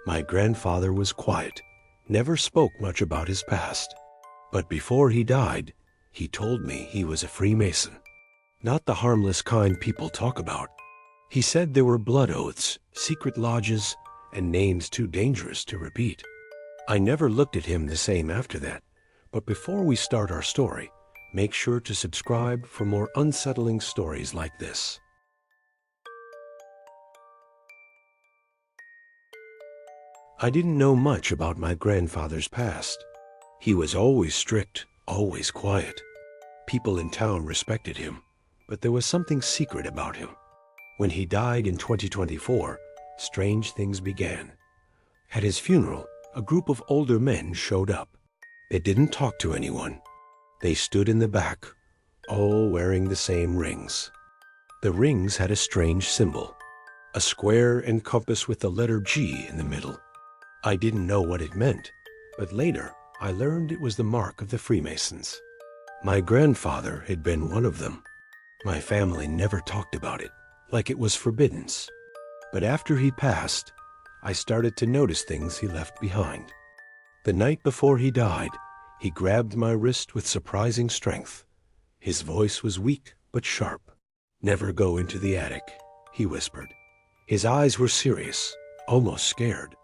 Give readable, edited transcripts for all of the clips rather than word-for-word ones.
My grandfather was quiet, never spoke much about his past. But before he died, he told me he was a Freemason. Not the harmless kind people talk about. He said there were blood oaths, secret lodges, and names too dangerous to repeat. I never looked at him the same after that. But before we start our story, make sure to subscribe for more unsettling stories like this. I didn't know much about my grandfather's past. He was always strict, always quiet. People in town respected him, but there was something secret about him. When he died in 2024, strange things began. At his funeral, a group of older men showed up. They didn't talk to anyone. They stood in the back, all wearing the same rings. The rings had a strange symbol, a square and compass with the letter G in the middle. I didn't know what it meant, but later I learned it was the mark of the Freemasons. My grandfather had been one of them. My family never talked about it, like it was forbidden. But after he passed, I started to notice things he left behind. The night before he died, he grabbed my wrist with surprising strength. His voice was weak but sharp. "Never go into the attic," he whispered. His eyes were serious, almost scared.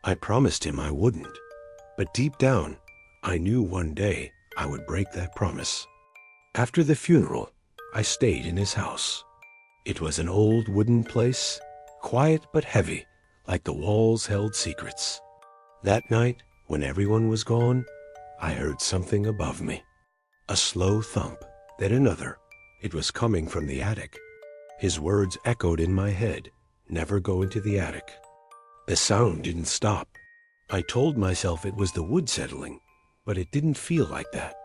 I promised him I wouldn't, but deep down, I knew one day I would break that promise. After the funeral, I stayed in his house. It was an old wooden place, quiet but heavy, like the walls held secrets. That night, when everyone was gone, I heard something above me. A slow thump, then another. It was coming from the attic. His words echoed in my head, "Never go into the attic." The sound didn't stop. I told myself it was the wood settling, but it didn't feel like that.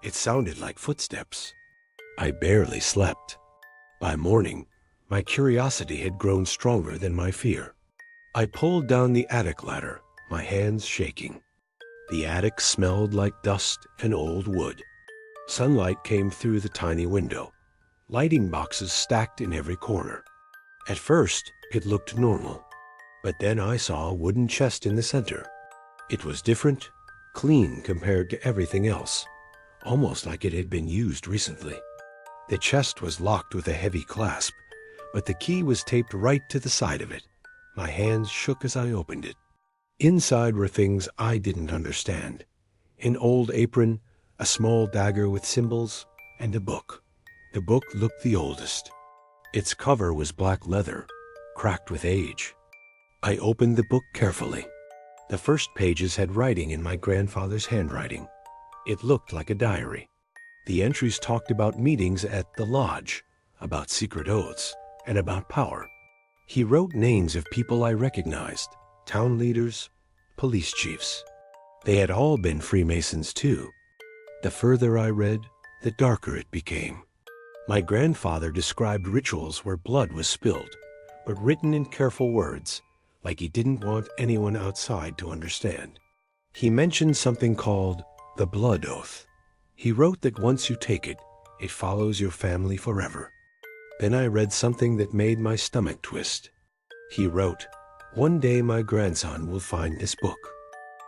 It sounded like footsteps. I barely slept. By morning, my curiosity had grown stronger than my fear. I pulled down the attic ladder, my hands shaking. The attic smelled like dust and old wood. Sunlight came through the tiny window, lighting boxes stacked in every corner. At first, it looked normal, but then I saw a wooden chest in the center. It was different, clean compared to everything else, almost like it had been used recently. The chest was locked with a heavy clasp, but the key was taped right to the side of it. My hands shook as I opened it. Inside were things I didn't understand. An old apron, a small dagger with symbols, and a book. The book looked the oldest. Its cover was black leather, cracked with age. I opened the book carefully. The first pages had writing in my grandfather's handwriting. It looked like a diary. The entries talked about meetings at the lodge, about secret oaths, and about power. He wrote names of people I recognized, town leaders, police chiefs. They had all been Freemasons too. The further I read, the darker it became. My grandfather described rituals where blood was spilled, but written in careful words, like he didn't want anyone outside to understand. He mentioned something called the blood oath. He wrote that once you take it, it follows your family forever. Then I read something that made my stomach twist. He wrote, "One day my grandson will find this book.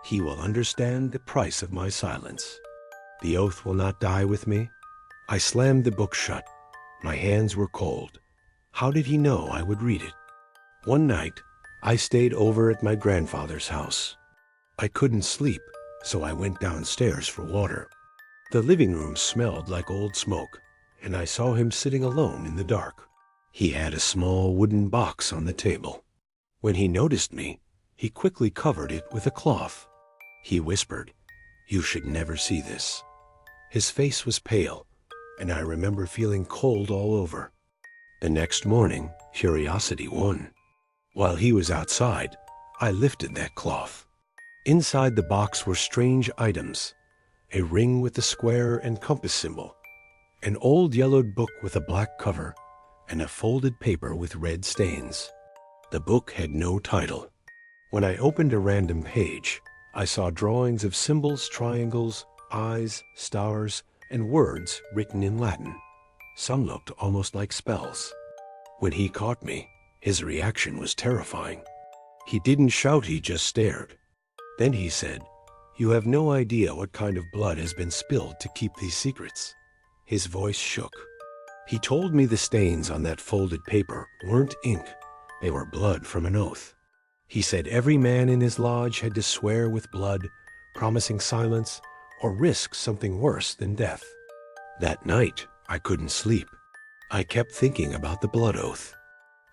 He will understand the price of my silence. The oath will not die with me." I slammed the book shut. My hands were cold. How did he know I would read it? One night, I stayed over at my grandfather's house. I couldn't sleep, so I went downstairs for water. The living room smelled like old smoke, and I saw him sitting alone in the dark. He had a small wooden box on the table. When he noticed me, he quickly covered it with a cloth. He whispered, "You should never see this." His face was pale, and I remember feeling cold all over. The next morning, curiosity won. While he was outside, I lifted that cloth. Inside the box were strange items: a ring with the square and compass symbol, an old yellowed book with a black cover, and a folded paper with red stains. The book had no title. When I opened a random page, I saw drawings of symbols, triangles, eyes, stars, and words written in Latin. Some looked almost like spells. When he caught me, his reaction was terrifying. He didn't shout, he just stared. Then he said, "You have no idea what kind of blood has been spilled to keep these secrets." His voice shook. He told me the stains on that folded paper weren't ink, they were blood from an oath. He said every man in his lodge had to swear with blood, promising silence, or risk something worse than death. That night, I couldn't sleep. I kept thinking about the blood oath.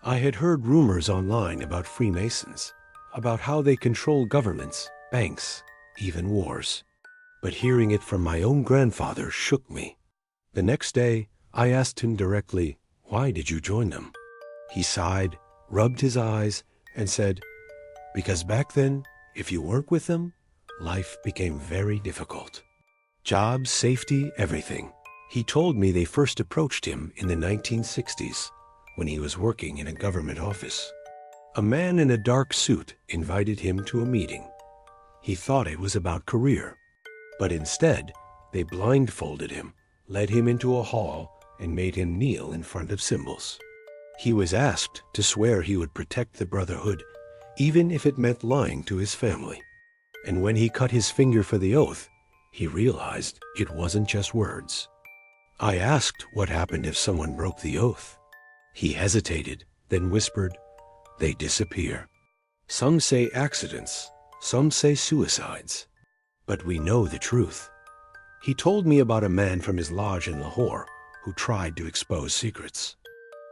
I had heard rumors online about Freemasons, about how they control governments, banks, even wars. But hearing it from my own grandfather shook me. The next day, I asked him directly, "Why did you join them?" He sighed, rubbed his eyes, and said, "Because back then, if you weren't with them, life became very difficult. Jobs, safety, everything." He told me they first approached him in the 1960s when he was working in a government office. A man in a dark suit invited him to a meeting. He thought it was about career, but instead they blindfolded him, led him into a hall, and made him kneel in front of symbols. He was asked to swear he would protect the brotherhood, even if it meant lying to his family. And when he cut his finger for the oath, he realized it wasn't just words. I asked what happened if someone broke the oath. He hesitated, then whispered, "They disappear. Some say accidents, some say suicides. But we know the truth." He told me about a man from his lodge in Lahore who tried to expose secrets.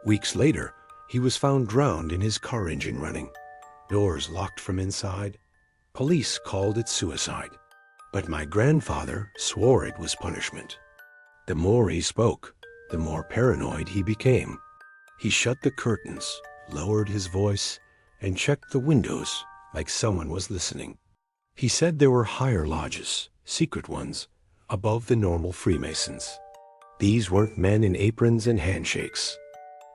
Weeks later, he was found drowned in his car engine running, doors locked from inside. Police called it suicide, but my grandfather swore it was punishment. The more he spoke, the more paranoid he became. He shut the curtains, lowered his voice, and checked the windows like someone was listening. He said there were higher lodges, secret ones, above the normal Freemasons. These weren't men in aprons and handshakes.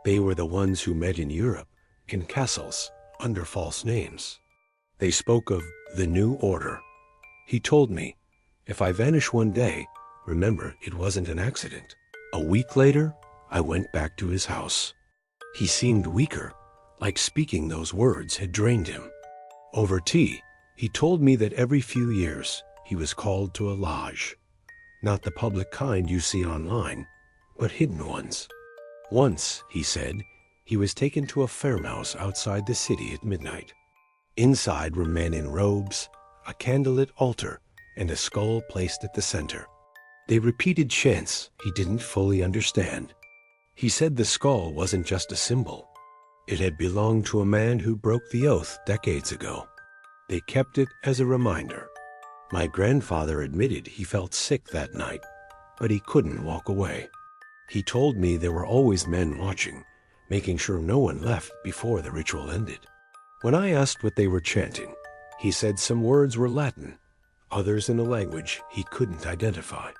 They were the ones who met in Europe, in castles, under false names. They spoke of the new order. He told me, "If I vanish one day, remember it wasn't an accident." A week later, I went back to his house. He seemed weaker, like speaking those words had drained him. Over tea, he told me that every few years he was called to a lodge. Not the public kind you see online, but hidden ones. Once, he said, he was taken to a farmhouse outside the city at midnight. Inside were men in robes, a candlelit altar, and a skull placed at the center. They repeated chants he didn't fully understand. He said the skull wasn't just a symbol. It had belonged to a man who broke the oath decades ago. They kept it as a reminder. My grandfather admitted he felt sick that night, but he couldn't walk away. He told me there were always men watching, making sure no one left before the ritual ended. When I asked what they were chanting, he said some words were Latin, others in a language he couldn't identify.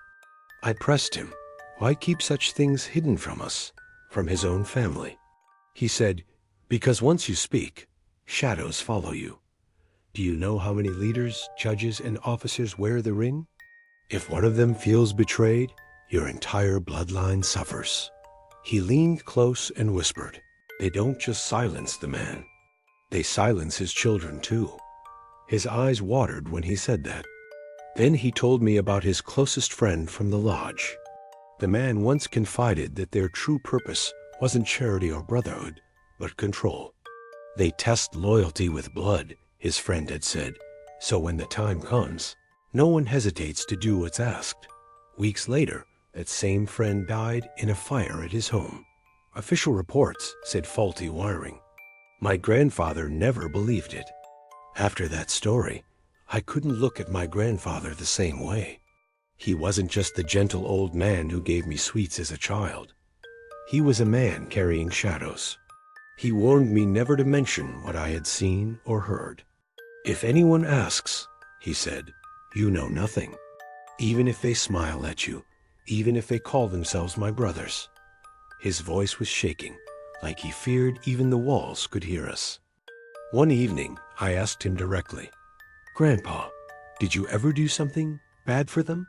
I pressed him, why keep such things hidden from us, from his own family? He said, "Because once you speak, shadows follow you. Do you know how many leaders, judges, and officers wear the ring? If one of them feels betrayed, your entire bloodline suffers." He leaned close and whispered, "They don't just silence the man. They silence his children too." His eyes watered when he said that. Then he told me about his closest friend from the lodge. The man once confided that their true purpose wasn't charity or brotherhood, but control. They test loyalty with blood, his friend had said, so when the time comes, no one hesitates to do what's asked. Weeks later, that same friend died in a fire at his home. Official reports said faulty wiring. My grandfather never believed it. After that story, I couldn't look at my grandfather the same way. He wasn't just the gentle old man who gave me sweets as a child. He was a man carrying shadows. He warned me never to mention what I had seen or heard. "If anyone asks," he said, "you know nothing. Even if they smile at you, even if they call themselves my brothers." His voice was shaking, like he feared even the walls could hear us. One evening, I asked him directly, "Grandpa, did you ever do something bad for them?"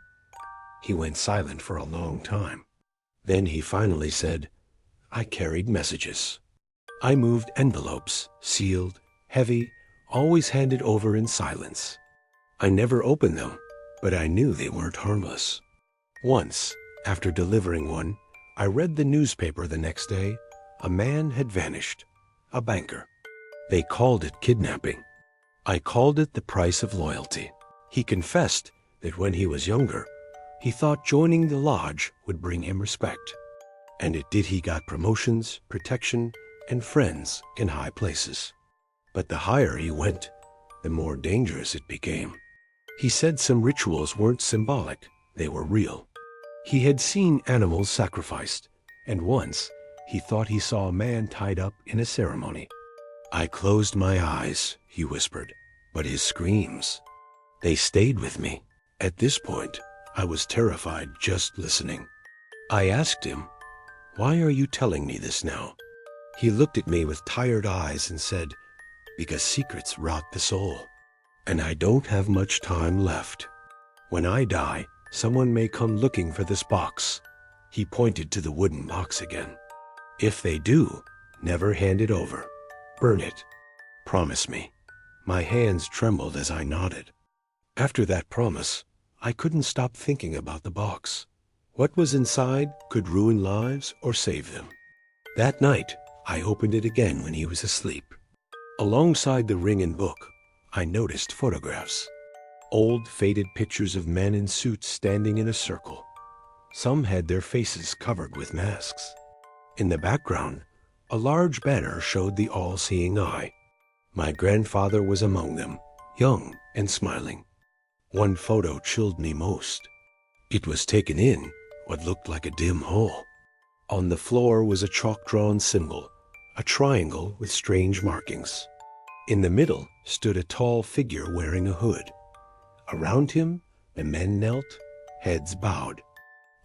He went silent for a long time. Then he finally said, "I carried messages. I moved envelopes, sealed, heavy, always handed over in silence. I never opened them, but I knew they weren't harmless. Once, after delivering one, I read the newspaper the next day. A man had vanished, a banker. They called it kidnapping. I called it the price of loyalty. He confessed that when he was younger, he thought joining the lodge would bring him respect. And it did. He got promotions, protection, and friends in high places. But the higher he went, the more dangerous it became. He said some rituals weren't symbolic, they were real. He had seen animals sacrificed, and once he thought he saw a man tied up in a ceremony. I closed my eyes, he whispered, but his screams, they stayed with me. At this point, I was terrified just listening. I asked him, "Why are you telling me this now?" He looked at me with tired eyes and said, "Because secrets rot the soul, and I don't have much time left. When I die, someone may come looking for this box." He pointed to the wooden box again. "If they do, never hand it over. Burn it. Promise me." My hands trembled as I nodded. After that promise, I couldn't stop thinking about the box. What was inside could ruin lives or save them. That night, I opened it again when he was asleep. Alongside the ring and book, I noticed photographs. Old, faded pictures of men in suits standing in a circle. Some had their faces covered with masks. In the background, a large banner showed the all-seeing eye. My grandfather was among them, young and smiling. One photo chilled me most. It was taken in what looked like a dim hole. On the floor was a chalk-drawn symbol, a triangle with strange markings. In the middle stood a tall figure wearing a hood. Around him, the men knelt, heads bowed.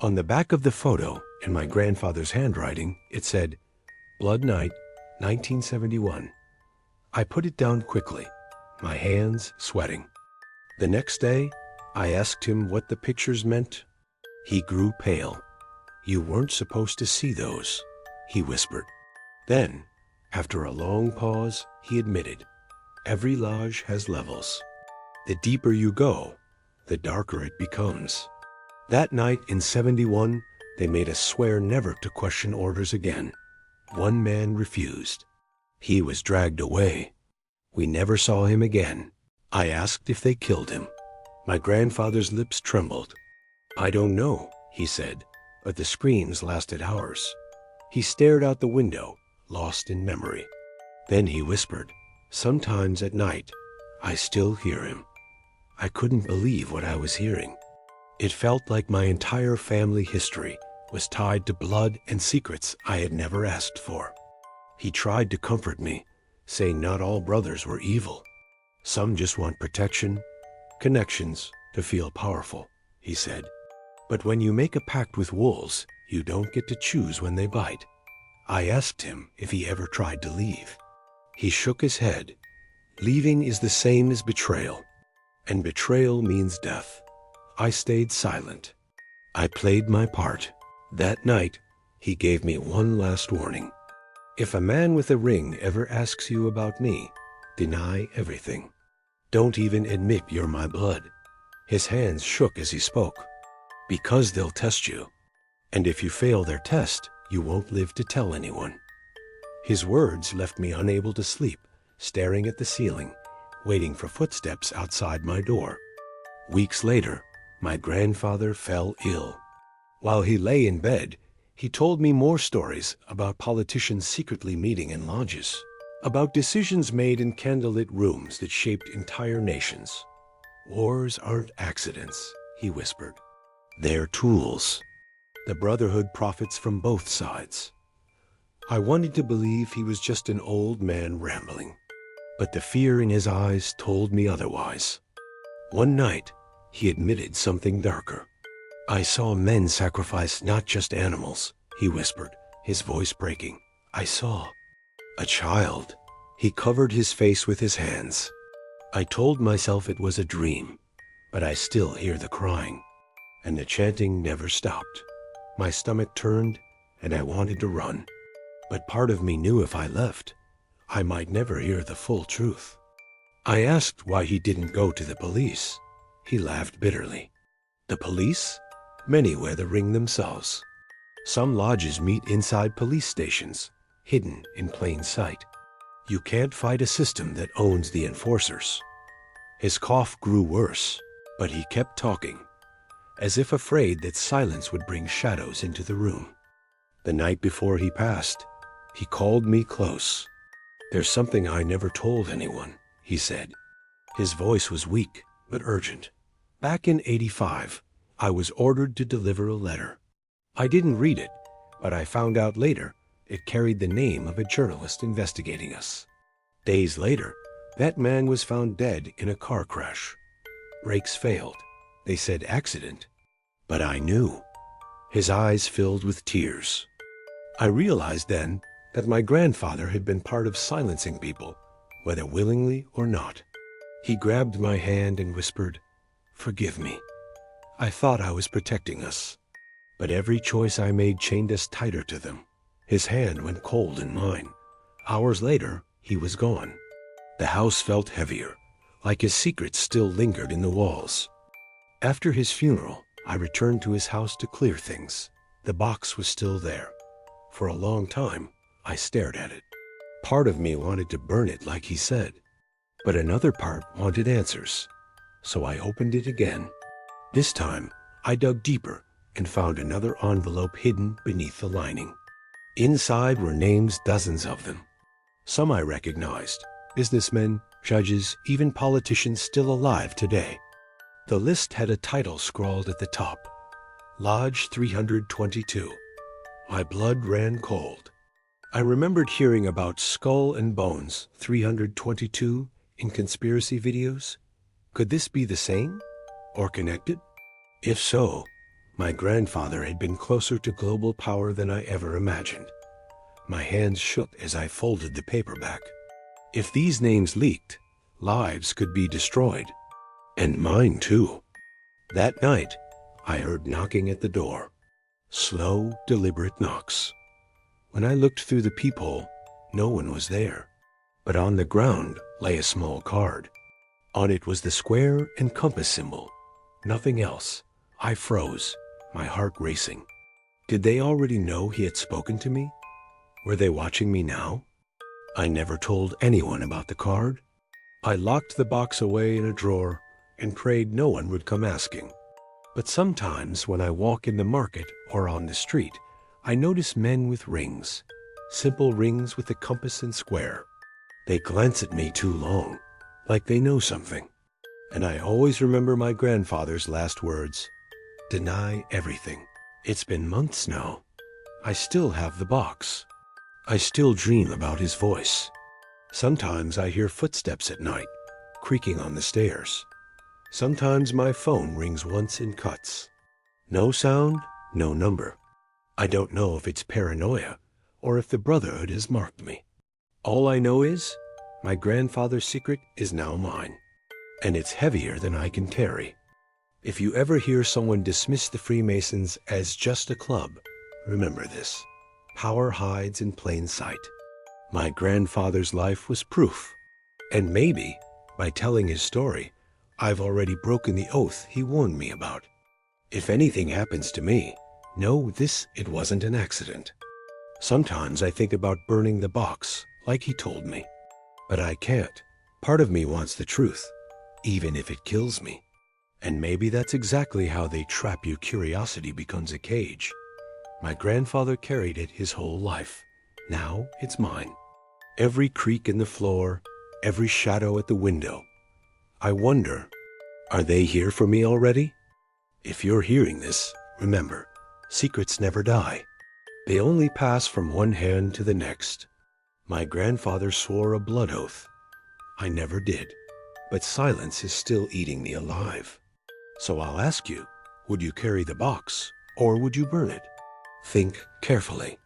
On the back of the photo, in my grandfather's handwriting, it said, "Blood Night, 1971. I put it down quickly, my hands sweating. The next day, I asked him what the pictures meant. He grew pale. "You weren't supposed to see those," he whispered. Then, after a long pause, he admitted, "Every lodge has levels. The deeper you go, the darker it becomes." That night in 71, they made us swear never to question orders again. One man refused. He was dragged away. We never saw him again. I asked if they killed him. My grandfather's lips trembled. "I don't know," he said, but the screams lasted hours. He stared out the window, lost in memory. Then he whispered, "Sometimes at night, I still hear him." I couldn't believe what I was hearing. It felt like my entire family history was tied to blood and secrets I had never asked for. He tried to comfort me, saying not all brothers were evil. Some just want protection, connections to feel powerful, he said. But when you make a pact with wolves, you don't get to choose when they bite. I asked him if he ever tried to leave. He shook his head. Leaving is the same as betrayal, and betrayal means death. I stayed silent. I played my part. That night, he gave me one last warning. If a man with a ring ever asks you about me, deny everything. Don't even admit you're my blood. His hands shook as he spoke. Because they'll test you. And if you fail their test, you won't live to tell anyone. His words left me unable to sleep, staring at the ceiling, waiting for footsteps outside my door. Weeks later, my grandfather fell ill. While he lay in bed, he told me more stories about politicians secretly meeting in lodges, about decisions made in candlelit rooms that shaped entire nations. "Wars aren't accidents," he whispered. "They're tools. The brotherhood profits from both sides." I wanted to believe he was just an old man rambling, but the fear in his eyes told me otherwise. One night, he admitted something darker. "I saw men sacrifice not just animals," he whispered, his voice breaking. "I saw a child." He covered his face with his hands. I told myself it was a dream, but I still hear the crying, and the chanting never stopped. My stomach turned, and I wanted to run, but part of me knew if I left, I might never hear the full truth. I asked why he didn't go to the police. He laughed bitterly. The police? Many wear the ring themselves. Some lodges meet inside police stations, hidden in plain sight. You can't fight a system that owns the enforcers. His cough grew worse, but he kept talking, as if afraid that silence would bring shadows into the room. The night before he passed, he called me close. "There's something I never told anyone," he said. His voice was weak but urgent. Back in '85, I was ordered to deliver a letter. I didn't read it, but I found out later it carried the name of a journalist investigating us. Days later, that man was found dead in a car crash. Brakes failed. They said accident. But I knew. His eyes filled with tears. I realized then that my grandfather had been part of silencing people, whether willingly or not. He grabbed my hand and whispered, "Forgive me. I thought I was protecting us." But every choice I made chained us tighter to them. His hand went cold in mine. Hours later, he was gone. The house felt heavier, like his secrets still lingered in the walls. After his funeral, I returned to his house to clear things. The box was still there. For a long time, I stared at it. Part of me wanted to burn it like he said, but another part wanted answers. So I opened it again. This time, I dug deeper and found another envelope hidden beneath the lining. Inside were names, dozens of them. Some I recognized, businessmen, judges, even politicians still alive today. The list had a title scrawled at the top, Lodge 322. My blood ran cold. I remembered hearing about Skull and Bones 322 in conspiracy videos. Could this be the same or connected? If so, my grandfather had been closer to global power than I ever imagined. My hands shook as I folded the paperback. If these names leaked, lives could be destroyed. And mine too. That night, I heard knocking at the door. Slow, deliberate knocks. When I looked through the peephole, no one was there. But on the ground lay a small card. On it was the square and compass symbol. Nothing else. I froze, my heart racing. Did they already know he had spoken to me? Were they watching me now? I never told anyone about the card. I locked the box away in a drawer and prayed no one would come asking. But sometimes when I walk in the market or on the street, I notice men with rings, simple rings with a compass and square. They glance at me too long, like they know something. And I always remember my grandfather's last words, "Deny everything." It's been months now. I still have the box. I still dream about his voice. Sometimes I hear footsteps at night, creaking on the stairs. Sometimes my phone rings once in cuts. No sound, no number. I don't know if it's paranoia or if the brotherhood has marked me. All I know is my grandfather's secret is now mine, and it's heavier than I can carry. If you ever hear someone dismiss the Freemasons as just a club, remember this. Power hides in plain sight. My grandfather's life was proof, and maybe, by telling his story, I've already broken the oath he warned me about. If anything happens to me, know it wasn't an accident. Sometimes I think about burning the box, like he told me. But I can't. Part of me wants the truth, even if it kills me. And maybe that's exactly how they trap you. Curiosity becomes a cage. My grandfather carried it his whole life. Now it's mine. Every creak in the floor, every shadow at the window. I wonder, are they here for me already? If you're hearing this, remember, secrets never die. They only pass from one hand to the next. My grandfather swore a blood oath. I never did, but silence is still eating me alive. So I'll ask you, would you carry the box or would you burn it? Think carefully.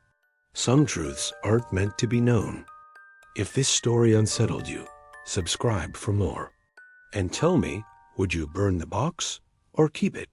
Some truths aren't meant to be known. If this story unsettled you, subscribe for more. And tell me, would you burn the box or keep it?